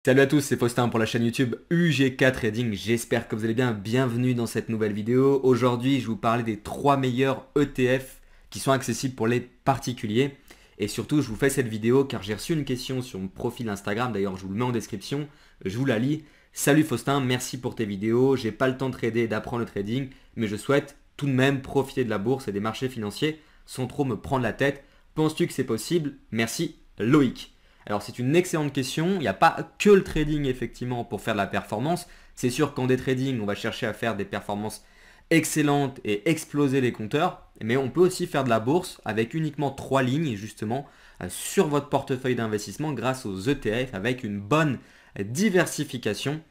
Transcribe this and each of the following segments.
Salut à tous, c'est Faustin pour la chaîne YouTube UGK Trading, j'espère que vous allez bien, bienvenue dans cette nouvelle vidéo. Aujourd'hui, je vais vous parler des 3 meilleurs ETF qui sont accessibles pour les particuliers. Et surtout, je vous fais cette vidéo car j'ai reçu une question sur mon profil Instagram, d'ailleurs je vous le mets en description, je vous la lis. Salut Faustin, merci pour tes vidéos, j'ai pas le temps de trader et d'apprendre le trading, mais je souhaite tout de même profiter de la bourse et des marchés financiers sans trop me prendre la tête. Penses-tu que c'est possible? Merci Loïc. Alors c'est une excellente question, il n'y a pas que le trading effectivement pour faire de la performance. C'est sûr qu'en day trading, on va chercher à faire des performances excellentes et exploser les compteurs, mais on peut aussi faire de la bourse avec uniquement 3 lignes justement sur votre portefeuille d'investissement grâce aux ETF avec une bonne diversification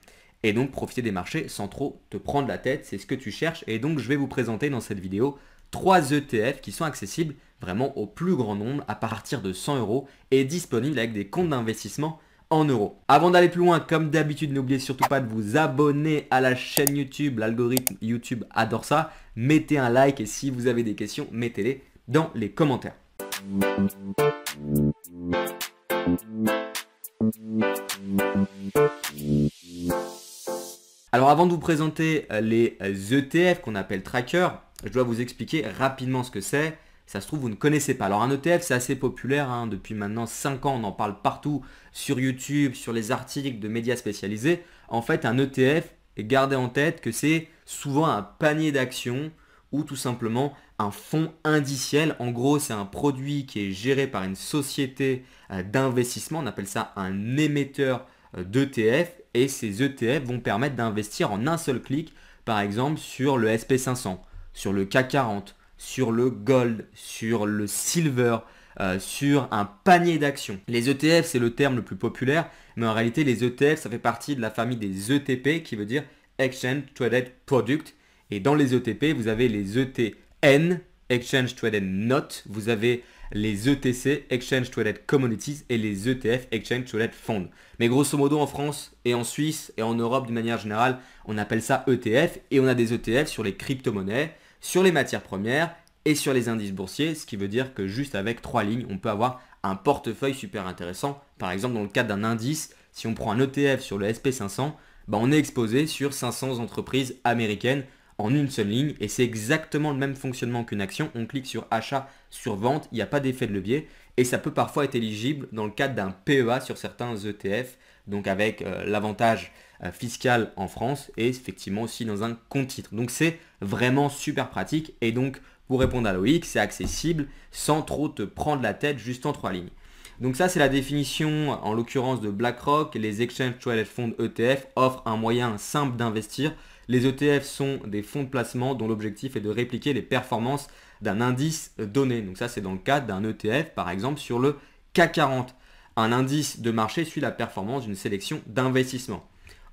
et donc profiter des marchés sans trop te prendre la tête, c'est ce que tu cherches. Et donc je vais vous présenter dans cette vidéo 3 ETF qui sont accessibles vraiment au plus grand nombre à partir de 100 euros et disponibles avec des comptes d'investissement en euros. Avant d'aller plus loin, comme d'habitude, n'oubliez surtout pas de vous abonner à la chaîne YouTube. L'algorithme YouTube adore ça. Mettez un like et si vous avez des questions, mettez-les dans les commentaires. Alors avant de vous présenter les ETF qu'on appelle trackers, je dois vous expliquer rapidement ce que c'est. Ça se trouve, vous ne connaissez pas. Alors un ETF, c'est assez populaire. Depuis maintenant 5 ans, on en parle partout sur YouTube, sur les articles de médias spécialisés. En fait, un ETF, gardez en tête que c'est souvent un panier d'actions ou tout simplement un fonds indiciel. En gros, c'est un produit qui est géré par une société d'investissement. On appelle ça un émetteur d'ETF. Et ces ETF vont permettre d'investir en un seul clic, par exemple sur le SP500, sur le CAC 40, sur le gold, sur le silver, sur un panier d'actions. Les ETF, c'est le terme le plus populaire, mais en réalité, les ETF, ça fait partie de la famille des ETP, qui veut dire Exchange Traded Product. Et dans les ETP, vous avez les ETN, Exchange Traded Note, vous avez les ETC, Exchange Traded Commodities, et les ETF, Exchange Traded Funds. Mais grosso modo, en France et en Suisse et en Europe d'une manière générale, on appelle ça ETF, et on a des ETF sur les crypto-monnaies, sur les matières premières et sur les indices boursiers, ce qui veut dire que juste avec 3 lignes, on peut avoir un portefeuille super intéressant. Par exemple, dans le cadre d'un indice, si on prend un ETF sur le SP500, on est exposé sur 500 entreprises américaines en une seule ligne et c'est exactement le même fonctionnement qu'une action. On clique sur achat, sur vente, il n'y a pas d'effet de levier et ça peut parfois être éligible dans le cadre d'un PEA sur certains ETF, donc avec l'avantage fiscal en France et effectivement aussi dans un compte titre. Donc c'est vraiment super pratique et donc pour répondre à Loïc, c'est accessible sans trop te prendre la tête juste en 3 lignes. Donc ça c'est la définition en l'occurrence de BlackRock. Les Exchange Traded Funds ETF offrent un moyen simple d'investir. Les ETF sont des fonds de placement dont l'objectif est de répliquer les performances d'un indice donné. Donc ça c'est dans le cadre d'un ETF par exemple sur le CAC 40. Un indice de marché suit la performance d'une sélection d'investissements.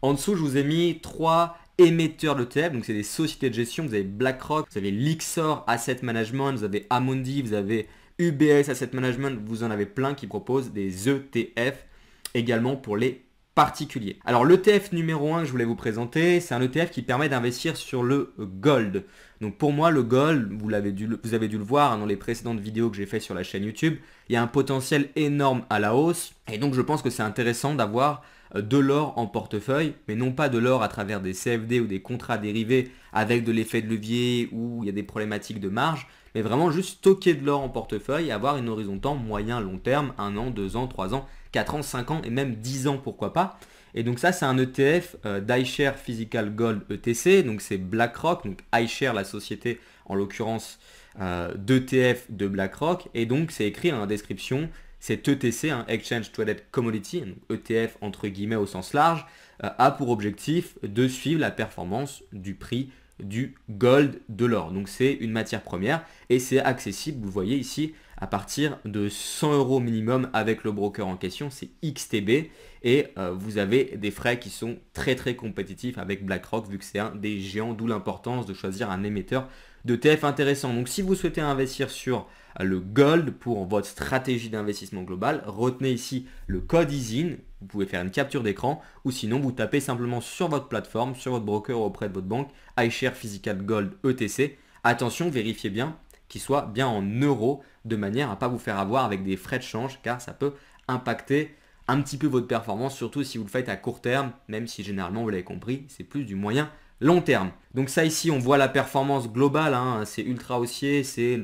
En dessous je vous ai mis 3 émetteurs d'ETF, donc c'est des sociétés de gestion. Vous avez BlackRock, vous avez Lyxor Asset Management, vous avez Amundi, vous avez UBS Asset Management, vous en avez plein qui proposent des ETF également pour les particuliers. Alors l'ETF numéro 1 que je voulais vous présenter, c'est un ETF qui permet d'investir sur le gold. Donc pour moi le gold, vous avez dû le voir dans les précédentes vidéos que j'ai fait sur la chaîne YouTube, il y a un potentiel énorme à la hausse et donc je pense que c'est intéressant d'avoir de l'or en portefeuille, mais non pas de l'or à travers des CFD ou des contrats dérivés avec de l'effet de levier où il y a des problématiques de marge, mais vraiment juste stocker de l'or en portefeuille et avoir une horizon temps moyen long terme, 1 an, 2 ans, 3 ans, 4 ans, 5 ans et même 10 ans pourquoi pas. Et donc ça c'est un ETF d'iShares Physical Gold ETC, donc c'est BlackRock, donc iShares la société en l'occurrence d'ETF de BlackRock, et donc c'est écrit dans la description. Cet ETC, Exchange Traded Commodity, ETF entre guillemets au sens large, a pour objectif de suivre la performance du prix du gold de l'or. Donc c'est une matière première et c'est accessible, vous voyez ici, à partir de 100 euros minimum avec le broker en question, c'est XTB et vous avez des frais qui sont très très compétitifs avec BlackRock vu que c'est un des géants, d'où l'importance de choisir un émetteur d'ETF intéressant. Donc si vous souhaitez investir sur le gold pour votre stratégie d'investissement global, retenez ici le code ISIN, vous pouvez faire une capture d'écran ou sinon vous tapez simplement sur votre plateforme, sur votre broker ou auprès de votre banque, iShares Physical Gold ETC. Attention, vérifiez bien qu'il soit bien en euros de manière à ne pas vous faire avoir avec des frais de change car ça peut impacter un petit peu votre performance, surtout si vous le faites à court terme, même si généralement, vous l'avez compris, c'est plus du moyen long terme. Donc ça ici, on voit la performance globale, hein, c'est ultra haussier, c'est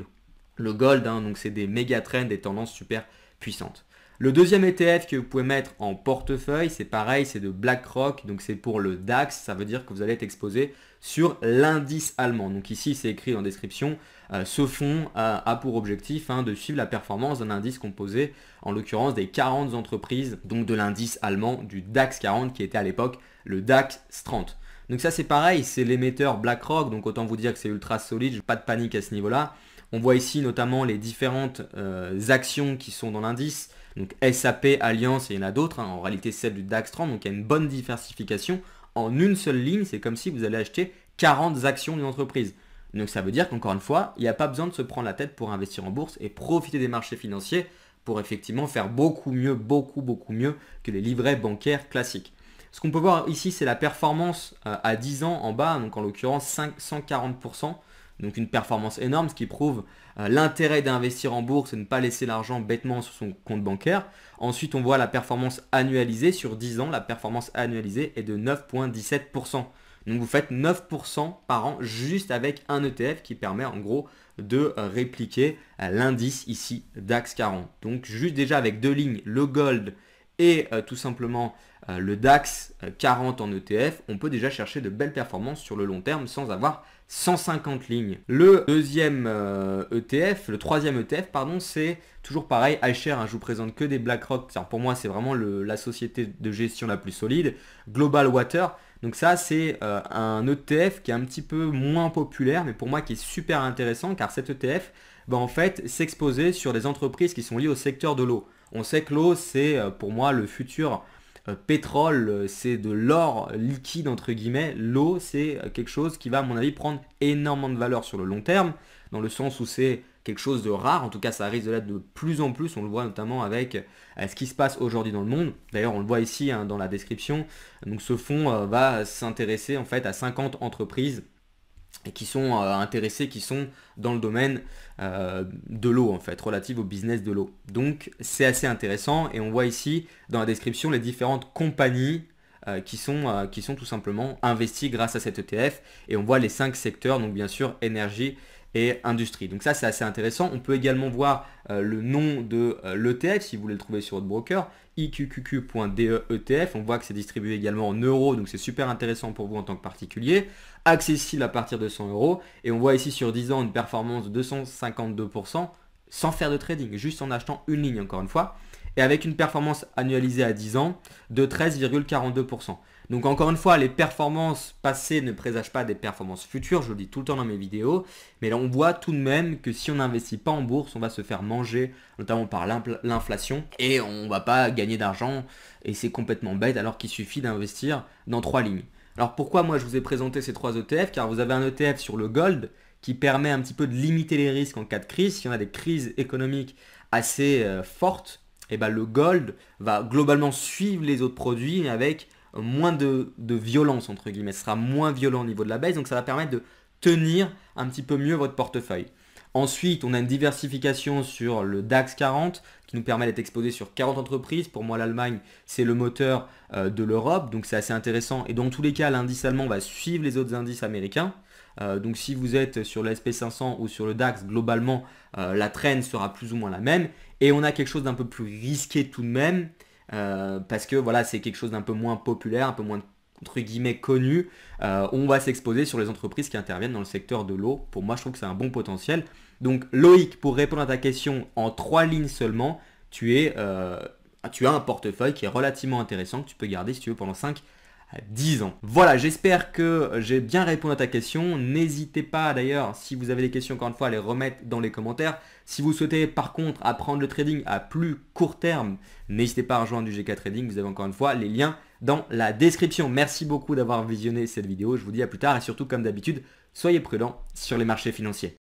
le gold, hein, donc c'est des méga trends, des tendances super puissantes. Le deuxième ETF que vous pouvez mettre en portefeuille, c'est pareil, c'est de BlackRock, donc c'est pour le DAX, ça veut dire que vous allez être exposé sur l'indice allemand. Donc ici, c'est écrit en description, ce fonds a pour objectif de suivre la performance d'un indice composé, en l'occurrence des 40 entreprises, donc de l'indice allemand du DAX 40 qui était à l'époque le DAX 30. Donc ça c'est pareil, c'est l'émetteur BlackRock, donc autant vous dire que c'est ultra solide, pas de panique à ce niveau-là. On voit ici notamment les différentes actions qui sont dans l'indice. Donc SAP, Alliance et il y en a d'autres, en réalité celle du DAX 30, donc il y a une bonne diversification. En une seule ligne, c'est comme si vous allez acheter 40 actions d'une entreprise. Donc ça veut dire qu'encore une fois, il n'y a pas besoin de se prendre la tête pour investir en bourse et profiter des marchés financiers pour effectivement faire beaucoup mieux que les livrets bancaires classiques. Ce qu'on peut voir ici, c'est la performance à 10 ans en bas, donc en l'occurrence 140%. Donc une performance énorme, ce qui prouve l'intérêt d'investir en bourse et de ne pas laisser l'argent bêtement sur son compte bancaire. Ensuite, on voit la performance annualisée sur 10 ans. La performance annualisée est de 9,17%. Donc vous faites 9% par an juste avec un ETF qui permet en gros de répliquer l'indice ici DAX 40. Donc juste déjà avec deux lignes, le Gold et tout simplement le DAX 40 en ETF, on peut déjà chercher de belles performances sur le long terme sans avoir 150 lignes. Le deuxième ETF, le troisième ETF, pardon, c'est toujours pareil, iShares, je vous présente que des BlackRock. Pour moi, c'est vraiment la société de gestion la plus solide. Global Water, donc ça, c'est un ETF qui est un petit peu moins populaire, mais pour moi qui est super intéressant, car cet ETF, en fait, s'exposer sur des entreprises qui sont liées au secteur de l'eau. On sait que l'eau, c'est pour moi le futur pétrole, c'est de l'or liquide entre guillemets. L'eau, c'est quelque chose qui va à mon avis prendre énormément de valeur sur le long terme, dans le sens où c'est quelque chose de rare. En tout cas, ça risque de l'être de plus en plus. On le voit notamment avec ce qui se passe aujourd'hui dans le monde. D'ailleurs, on le voit ici dans la description. Donc ce fonds va s'intéresser en fait à 50 entreprises et qui sont intéressés, qui sont dans le domaine de l'eau en fait, relative au business de l'eau. Donc c'est assez intéressant et on voit ici dans la description les différentes compagnies qui sont tout simplement investies grâce à cet ETF et on voit les 5 secteurs, donc bien sûr énergie et industrie. Donc ça c'est assez intéressant. On peut également voir le nom de l'ETF si vous voulez le trouver sur votre broker, iqqq.de ETF. On voit que c'est distribué également en euros, donc c'est super intéressant pour vous en tant que particulier. Accessible à partir de 100 euros. Et on voit ici sur 10 ans une performance de 252% sans faire de trading, juste en achetant une ligne encore une fois. Et avec une performance annualisée à 10 ans de 13,42%. Donc encore une fois, les performances passées ne présagent pas des performances futures, je le dis tout le temps dans mes vidéos, mais là on voit tout de même que si on n'investit pas en bourse, on va se faire manger, notamment par l'inflation, et on ne va pas gagner d'argent, et c'est complètement bête alors qu'il suffit d'investir dans 3 lignes. Alors pourquoi moi je vous ai présenté ces 3 ETF? Car vous avez un ETF sur le gold qui permet un petit peu de limiter les risques en cas de crise. Si on a des crises économiques assez fortes, et le gold va globalement suivre les autres produits avec moins de violence entre guillemets, ce sera moins violent au niveau de la baisse, donc ça va permettre de tenir un petit peu mieux votre portefeuille. Ensuite, on a une diversification sur le DAX 40 qui nous permet d'être exposé sur 40 entreprises. Pour moi, l'Allemagne, c'est le moteur de l'Europe, donc c'est assez intéressant. Et dans tous les cas, l'indice allemand va suivre les autres indices américains. Donc si vous êtes sur le SP500 ou sur le DAX, globalement, la trend sera plus ou moins la même. Et on a quelque chose d'un peu plus risqué tout de même, parce que voilà, c'est quelque chose d'un peu moins populaire, un peu moins entre guillemets connu. On va s'exposer sur les entreprises qui interviennent dans le secteur de l'eau. Pour moi, je trouve que c'est un bon potentiel. Donc Loïc, pour répondre à ta question en 3 lignes seulement, tu as un portefeuille qui est relativement intéressant, que tu peux garder si tu veux pendant 5 à 10 ans. Voilà, j'espère que j'ai bien répondu à ta question. N'hésitez pas d'ailleurs, si vous avez des questions encore une fois, à les remettre dans les commentaires. Si vous souhaitez par contre apprendre le trading à plus court terme, n'hésitez pas à rejoindre du GK Trading. Vous avez encore une fois les liens dans la description. Merci beaucoup d'avoir visionné cette vidéo. Je vous dis à plus tard et surtout comme d'habitude, soyez prudents sur les marchés financiers.